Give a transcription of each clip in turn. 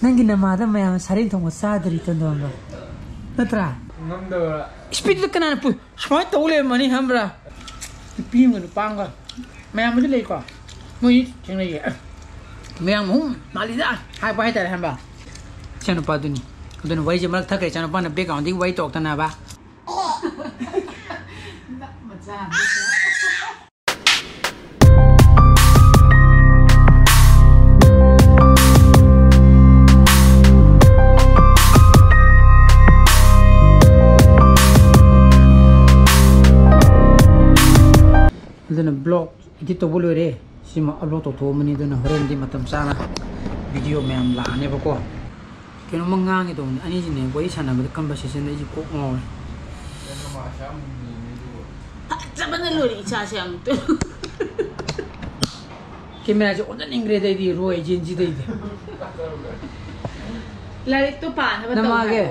Nangi namada mayam sarin thong sadri tondom natra speed kana pu smart tole mani hamra pi ngun panga mayam mu le ko mui cheng le mayam hum malida hai bai ta hamba chanu pa duni dun wai je mal thakre chanu pa na be kaun di wai tok ta na ba macha blog edit to bolo re sima upload to mani dona horen di matam sana video mem la ne bako keno mangang e to ani jine boi sana ba conversation ne ji ko ngo Zaman lu ri cha siang tu camera jo odan ingre dai di ro agency dai di la to pa na ba to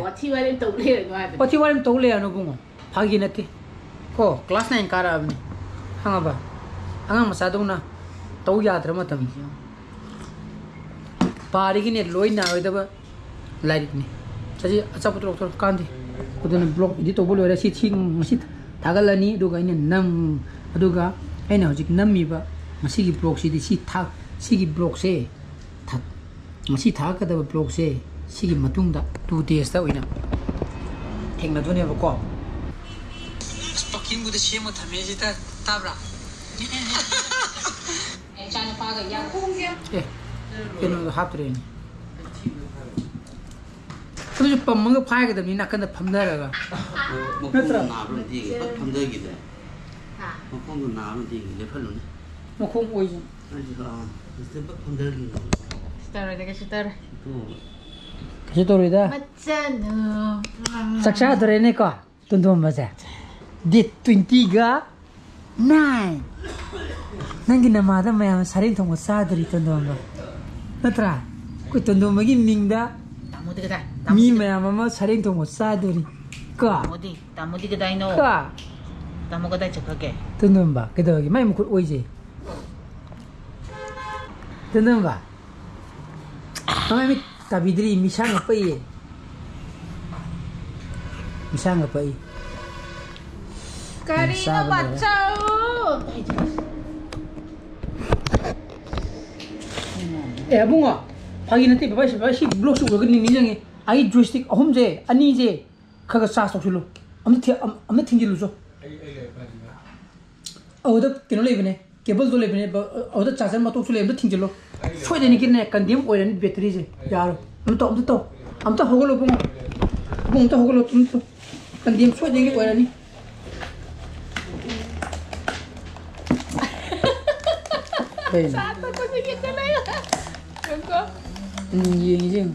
wa thi wa len to le no ai thi wa len to le anu bungo phagi nati ko class 9 kara abni hanga ba angang masaduna tau yadra matam parigi ne loina oidaba larik ni saji acha putro tor kandi udana blog edit to bolo re si thing masi tagalani duga ine nam aduga aina hojik nammi ba masi gi blog si di si thak si gi blog se thak masi thak ka da blog se si gi matung da 2 days da oina thengna dune ba ko fucking with the shame of tamezi ta tabra Chana pa ga yang kung ya keno hapre ni tu pam mang phai ga da ni nakkan da phamda ga natra na ru di ga phamda gi da ha mo khong na ru di le phalu ne mo khong oi ji ai ga se pa phamda gi star da ga star to kasi to rida macano saksha dore ne ka tundom baza dit 20 ga 9 nangi namada mayam sarin thong sadri tondom natra ko tondom gi mingda tamu de ga mi mayam ma sarin thong sadri ka tamu de ga dai no ka tamu ga dai chaka ke tondom ba ke do gi mai mu ko oi je tondom ba mai mi tabidri misang pa ye misang pa ye Karina bachao bunga phagi nati baba si blog su ga ni jange ai joystick ahum je ani je khaga sa sok sulo amna thingil so awda kino lebne cable do lebne awda charger ma to su lebne thingilo choi de ni kirne kandiem oiran battery je yar am to hogolo bung to hogolo tum to kandiem choi de ni oiran ni Satu ko sige kala ko yin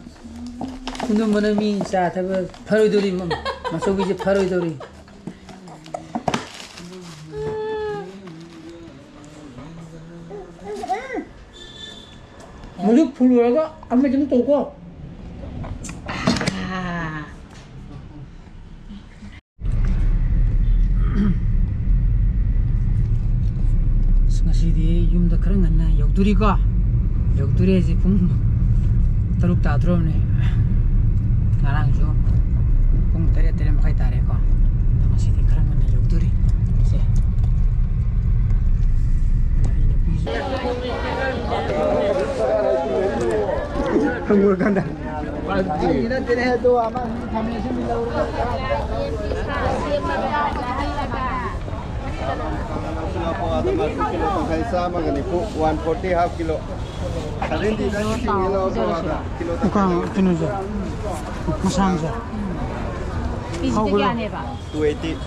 kunum mana mi sa ta pharoi dori masogi je pharoi dori muluk phuluraga amma jam to ko ngasi디 yumda kharang na yogduri ko yogduri ji pung taruk ta drone ngarang jo pung tere makai tare ko ngasidi kharang na yogduri se hamur ganda ina tere to ama thamne se mila kilo tangkai sama kan ibu 140 half kilo. Kalian tidak kilo kilo kilo je. Masang je. Bisikian ba 280.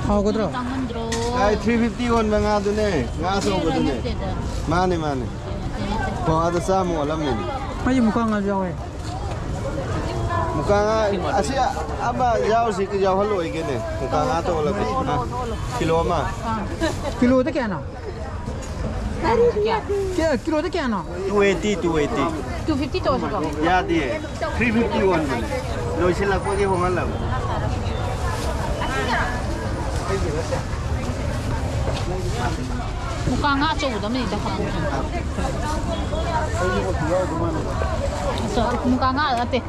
How go draw? Ay 350 won mga dune. Nga so ko dune. Mane. Ko ada sama alam ni. May mukha nga jawe. Mukha nga asia aba jauh sih ke jauh haloi gini. Mukha nga to labi. Kilo ma. Kilo ta kya na? Kya kilo ta kya na? 280. 250 to ko Ya dia 350 won. Lo sila ko ke hongan lam. 무가가 쪼우더면 이제 하고. 저 무가가 어때?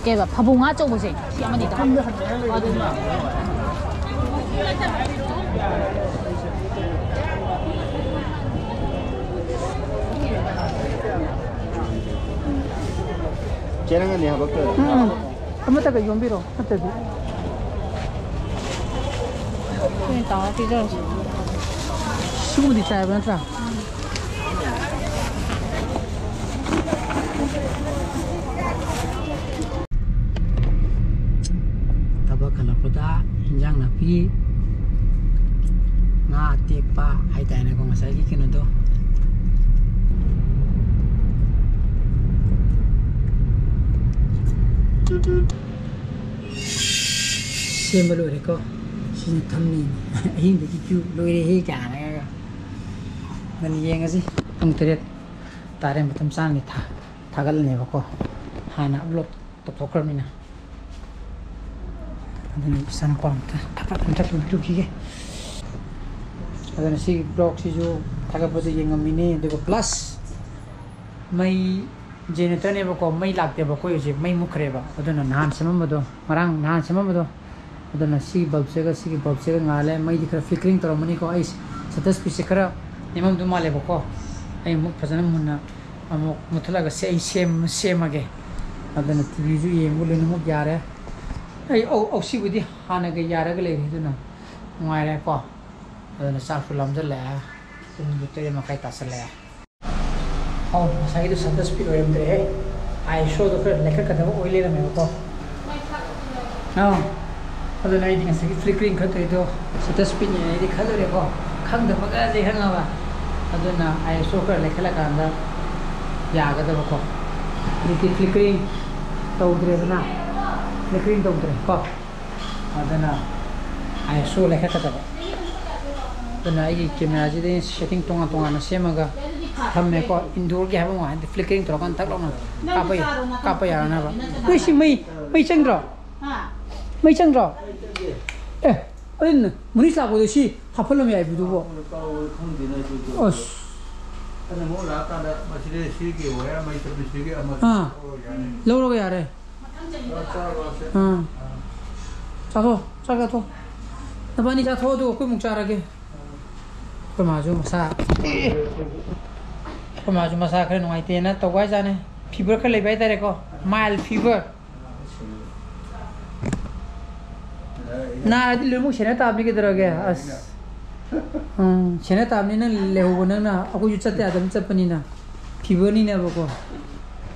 걔가 바봉아 쪼우지. 시아만이 다. 쟤는 네 하박도. 한번다가 용비로 한때도. 그러니까 비저. 수분이 짜야 맞다. Tabak kalapota injang napi nga tepa ay tayo na kung masaya kinundo. Siya maluri ko. Siya tamnin. Ayun, hindi kyu luri higa na nga. Ganyan nga si. Ang tirit. Tari matamsang ni tagal na ko. Hana upload. Topokar mina. Ano isang ko. Tapat ang tatlo kige. Ano si blog si jo tagapati yung amini. Deko plus. May janitor ne ko may lagte ba ko yung may mukre ba. Ano na nahan sama mo do. Marang nahan sama mo do. Adana si bulb se ngale mai dikra flickering toro mani ko ai satas pi se kara nemam du male boko ai mu phasana munna amuk muthala ga se ai sem age adana tv ju ye mu le nu yare ai au si budi hana ga yare ga le ri duna ngai re ko adana sa fulam je le tum du te ma kai ta sa le au sai du satas pi ro em de ai show do fer lekha ka da oi le na me ko no Kalau naik dengan sedikit flickering kata itu, sudah spinnya ini kalau dia kok, kang dah pakai aja kan apa? Ada na ISO kan lekala kan dah, ya kata kok, sedikit flickering, tahu dia na, flickering tahu dia kok, ada na ISO lekala kata kok. Dan lagi kamera jadi setting tongan nasi maga, kami kok indoor ke apa mah, flickering terus kan tak lama, apa ya na apa? Kau si mai cendera. Mai cendera. 어딨네? 문이 싸고 도시 하플럼이 아이부도 뭐. 어스. 아. 로로가 야래. 자소, 자가도. 나반이 자소도 그 묵자라게. 그 마주 마사. 그 마주 마사 그래 놓아 있대나 또 과자네. 피버 칼레 바이다래 거. 마일 피버. ना ले मु छने ताबनी के तरह गया अस छने ताबनी ना ले हो ना ना ako ju chatte adam chapani na phibani na bako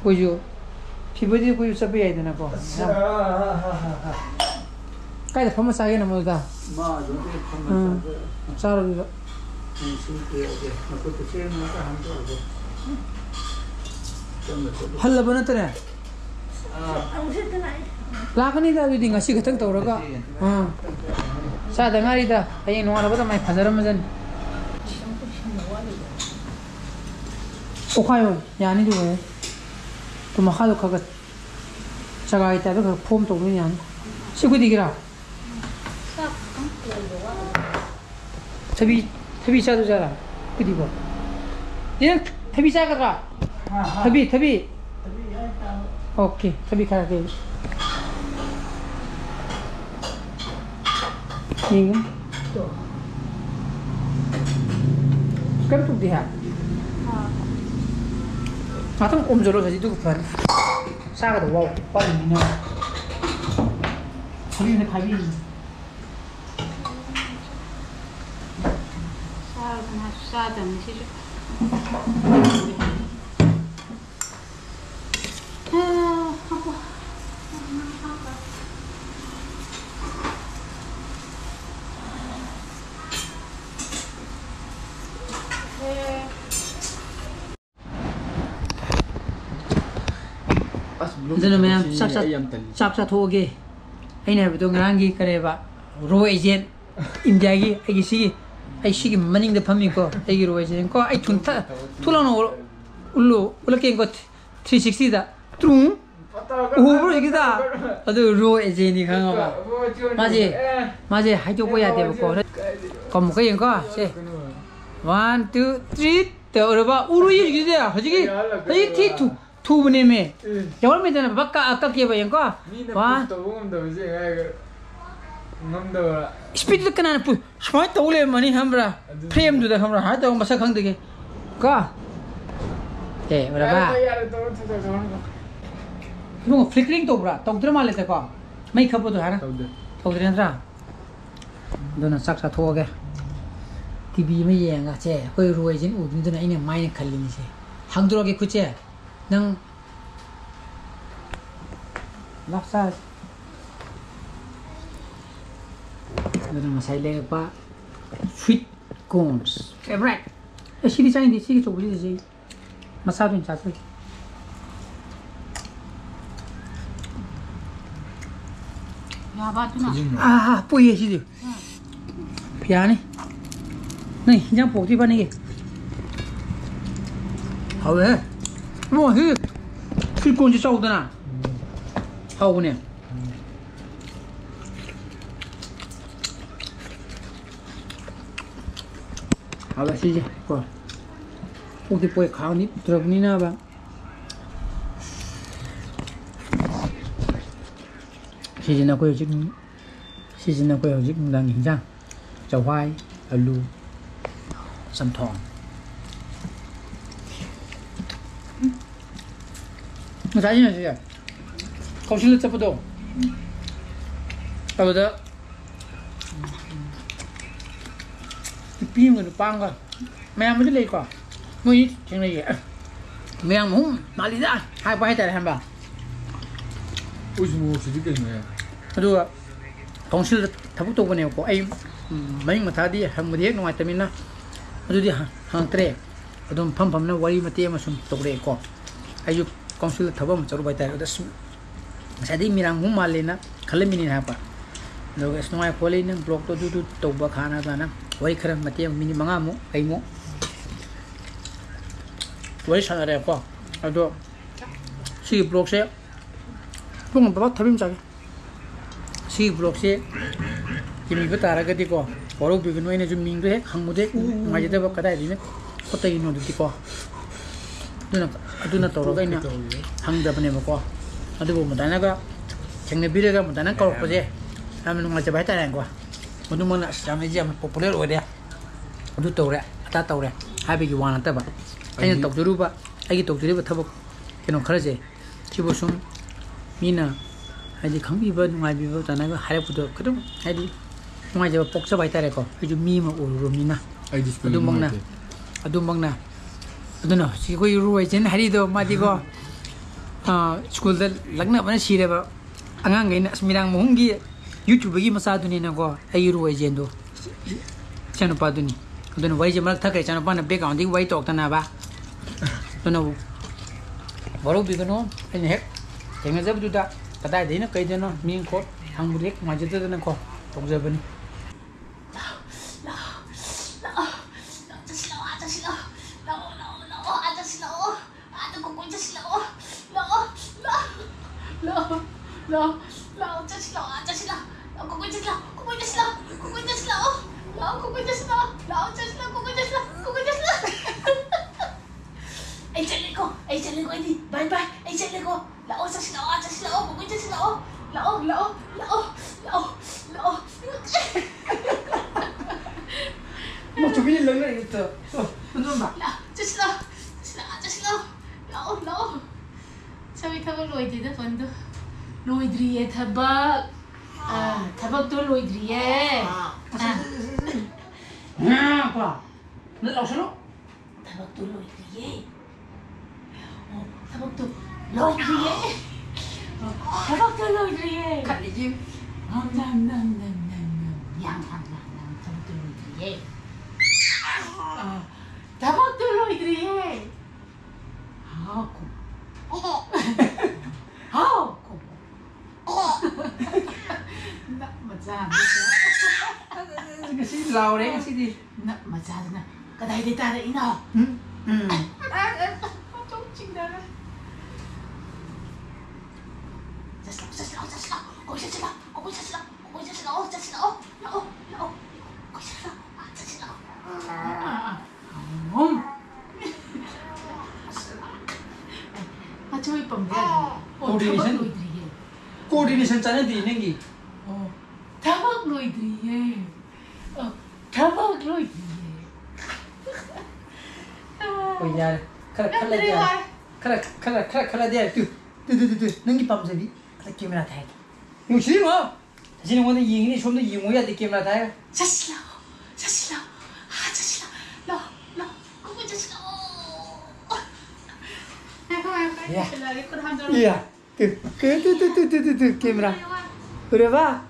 ko ju phibadi ko ju chape ai na ko kai da phama sa ge na mo da ma jo te phama sa ro ju sin ke ge na ko te che na ka han to hal bana tare Lakhani दा अभी दिंगा सी खतंग तौरगा हां सादा ngaरी दा अय Nora बदा my फजर मजन ओखायो यानी दुवे तो मखालो खगत चगाई ता द फोम तो नि यान सिगु दिगिरा थबी चा दु जरा कुदिबो ये थबी चा करा थबी ओके थबी खा के Ini tuh. Kan tuh dia. Matang jolo saja itu kan. Saya ada wow, paling ini. Ini kali. Saya dan sih. Apa? Jadi memang saksa thoge, ini apa tu ngerangi kereba, raw agent, imjagi, ai sigi maning de pami ko, ai raw agent ko, ai tunta, tulano ullo ulake ko 360 da, trung, bro kita, aduh raw agent ni kan apa, masih, hai tu boleh ada ko, kamu kau yang ko, sih, 1, 2, 3 떠오르봐 우루이 이기자 허지기 티 투분이메 여름에는 바까 아까 기봐요 와 스피드 끝나는 부 스마트 떠올려만이 함라 프레임도 다 함라 하다 마사 강되게 가 예, 그래봐 이거 플리커링 또 보라 또 들어말래 거 메이크업도 하나 또 들어라 너는 싹싹 도와게 TV mấy vàng à che quay ruồi trên ủ chúng này này mai này khẩn lên chứ hàng đôi cái cứ che nâng lắp sao rồi mà xài lên ba sweet corns favorite cái gì chơi đi gì chỗ đi gì mà sao đến chả chơi 야 맞구나. à bùi gì đi bia này này nhang bột đi bên này hậu đấy mua hư khi con chỉ sâu thôi nè hậu nè hậu là gì coi bột thì bột khao nít được ní nào bạn season nào coi chứ đang nhìn ra chào khoai alu sâm thòn nó trái như thế không xin được chấp đâu tao đó pin người bang cả mẹ mới lấy cả nuôi chuyện này vậy mẹ muốn mà đi ra hai ba hai tài hàng bà ôi dồi chỉ cái này rồi không xin được thằng tôi bên này của em mấy mà thà đi hàng một tiếng ngoài tầm này aduh hang tre adum pham na wari mate ma sum tokre ko ayu council thaba ma charu baitai oda su sadi mirang hum male na khalamini ha pa loga snoi pole nang block to du to ba khana ta na wari khara mate mini manga mu ai mu wari sanare ko ado si block se pung ba thabim cha si block se kimi batara ga di ko Orang bikin ini cuma minggu he, hang muda, ngaji tu kata ini, kota ini ada di ko. Adu na tahu ini, hang dah punya ko. Adu bu muda naga, cengeng biru ga muda naga kalau kerja, kami ngaji baca yang ko. Adu mana sama je populer orang dia. Adu tahu re, tak tahu re, habis gimana tu ba. Ini tahu dulu ba, lagi tahu dulu ba thabuk, kena kerja. Cibo sum, mina, haji kang biru ngaji biru tanah ga hari putu, kadang haji. Ngoài giờ bọc cho bài tay này có, cái chú mi mà ủi rồi mi na, adum bang na, adum nào, chỉ có ruồi trên hay đi đâu mà đi có, school đó lắc nợ vẫn xí đấy bà, anh ngay nè, mình đang muốn ghi YouTube ghi mà sao tụi này có, hay ruồi trên đó, channel pa tụi này, adum nào vay cho mà thắc cái channel pa nó bé còn đi vay tọt ta ba, adum nào, bảo lúc bị cái nó, anh hết, chẳng hạn giờ tụi ta, cái tay đấy nó cây cho nó, miếng cốt, hàng một đếch, ngoài giờ tụi nó có, không giờ bên 뭐 저기 렁렁 있어. 손좀 봐. Sabi thaba loidri da fondo. Loidri e thaba. Thaba to loidri e. Apa? Nak langsung lo? Thaba to loidri e. Thaba to loidri e. Thaba to loidri e. Kat je. Nam. Yang thaba to loidri e. Thaba to loidri e. Nak macam Kasi lao đấy kasi đi. nak macam na. Kadai dia tak ada ina. Macam cing dah. Just lah. Kau just lah. Coordination. Coordination 짜는 데 있는 게. 다박 로이드리에. 다박 로이드리에. Oh ya, kala dia. Kala dia tu. Nang pam sabi. Kala camera thai. Yung sini mo. Sini mo na ying ni shom na ying mo ya de camera thai. 자식이라. 자식이라. 아 자식이라. 너 그거 자식아. Ya. Iya. Tu camera. Udah ba?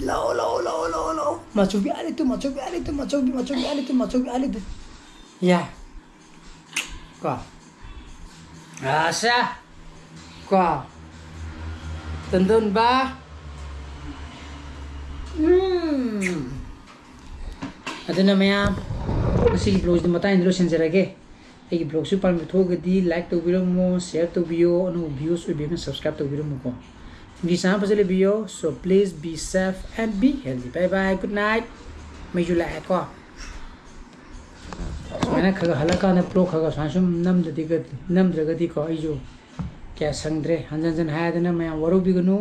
Lo. Masuk bi ali tu. Ya. Kau. Asa. Kau. Tonton ba? Aduna mayam. Masih vlog di mata indro senjera cái blog super में थोड़ा दी like तो video मो share तो video अनु views भी में subscribe तो video मो को di sana pasal video so please be safe and be healthy bye bye good night मैं जुला है को मैंने खगा हल्का ने प्रो खगा सांसुम नम ददी को आइजो क्या संग्रे हंजन हाय देना मैं वरो भी गनु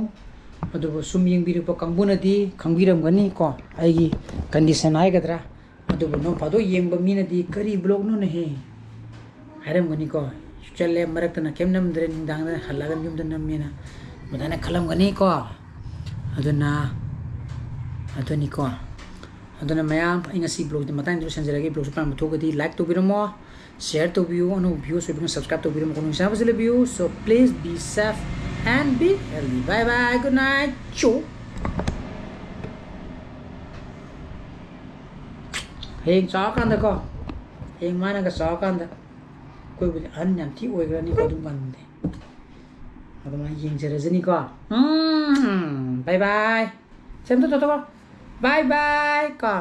अदुबो सुम यंग बिरु प कंबुना दी खंगबिरम गनी को आइगी कंडीशन आय गदरा अदुबो नो पादो यंग ब मीना दी करी ब्लॉग नो नहीं Haram gani ko challe marak na kem nam dre dang na halagan yum dan namena madana khalam gani ko aduna mayam inga si blog de matan dro sanjara ge blog super ma thogadi like to biramo share to view anu views so subscribe to biramo kono sa basile view so please be safe and be healthy bye bye good night chu heng chó kan da ko heng mana ka chó kan da कोई बोले अन नाम थी वो एक रानी को तुम बंदे अब मैं यंग जरा जनी को बाय बाय सेम तो बाय बाय का